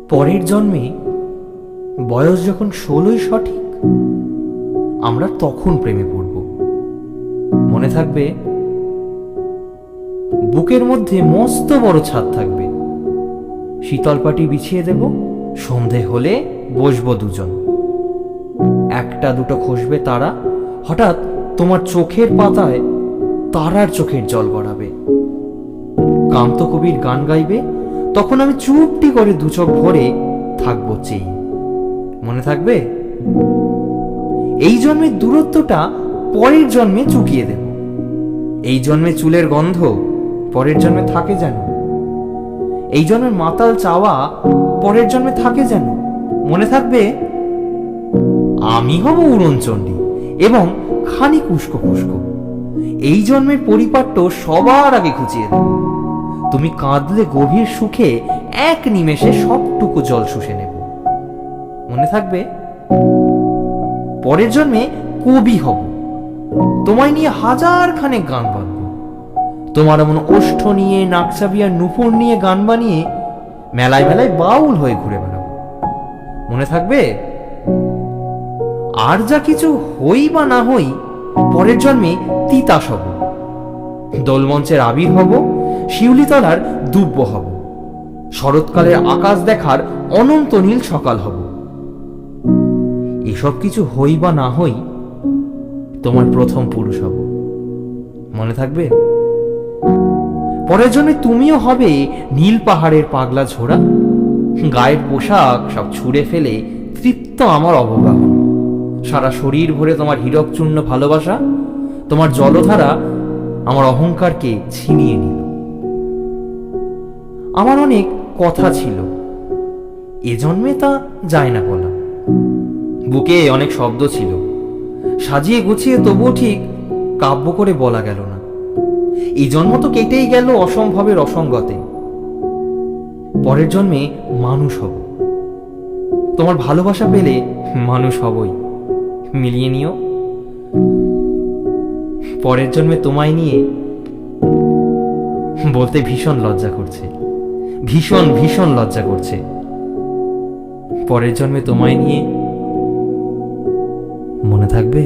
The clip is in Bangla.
পরের জন্মে বয়স যখন 16ই সঠিক, আমরা তখন প্রেমে পড়ব। মনে থাকবে, বুকের মধ্যে মস্ত বড় ছাদ থাকবে, শীতল পাটি বিছিয়ে দেব, সন্ধে হলে বসবো দুজন। একটা দুটো খসবে তারা, হঠাৎ তোমার চোখের পাতায় তারার চোখের জল গড়াবে। কান্ত কবির গান গাইবে, তখন আমি চুপটি করে দু চোখ ভরে থাকবো চেয়ে। মনে থাকবে? এই জন্মের দূরত্বটা পরের জন্মে চুকিয়ে দেব। এই জন্মে চুলের গন্ধ পরের জন্মে থাকে যেন, এই জন্মের মাতাল চাওয়া পরের জন্মে থাকে যেন। মনে থাকবে? আমি হব উড়নচণ্ডী এবং খানিক উস্কো খুস্কো। এই জন্মের পরিপাট্য সবার আগে খুঁচিয়ে দেব। তুমি কাঁদলে গভীর সুখে এক নিমেষে সবটুকু জল শুষে নেব। মনে থাকবে? পরের জন্মে কবি হব, তোমায় নিয়ে হাজার খানেক গান বাঁধব। তোমার এমন ওষ্ঠ নিয়ে, নাকছাবি আর নুপুর নিয়ে গান বানিয়ে মেলায় মেলায় বাউল হয়ে ঘুরে বেড়াবো। মনে থাকবে? আর যা কিছু হই বা না হই, পরের জন্মে তিতাস হব, দোলমঞ্চের আবির হব, শিউলিতলার দুব্য হব, শরৎকালের আকাশ দেখার অনন্ত নীল সকাল হব। এসব কিছু হই বা না হই, তোমার প্রথম পুরুষ হব। মনে থাকবে? পরের জন্যে তুমিও হবে নীল পাহাড়ের পাগলা ঝোড়া, গায়ের পোশাক সব ছুঁড়ে ফেলে তৃপ্ত আমার অবগাহন। সারা শরীর ভরে তোমার হীরক চূর্ণ ভালোবাসা, তোমার জলধারা আমার অহংকারকে ছিনিয়ে নিল। আমার অনেক কথা ছিল, এ জন্মে তা যায় না বলা। বুকে অনেক শব্দ ছিল, সাজিয়ে গুছিয়ে তবুও ঠিক কাব্য করে বলা গেল না। এই জন্ম তো কেটেই গেল অসম্ভবের অসঙ্গতে। পরের জন্মে মানুষ হব, তোমার ভালোবাসা পেলে মানুষ হবই। মিলিয়ে নিও। পরের জন্মে তোমায় নিয়ে বলতে ভীষণ লজ্জা করছে, ভীষণ ভীষণ লজ্জা করছে। পরের জন্মে তোমায় নিয়ে। মনে থাকবে?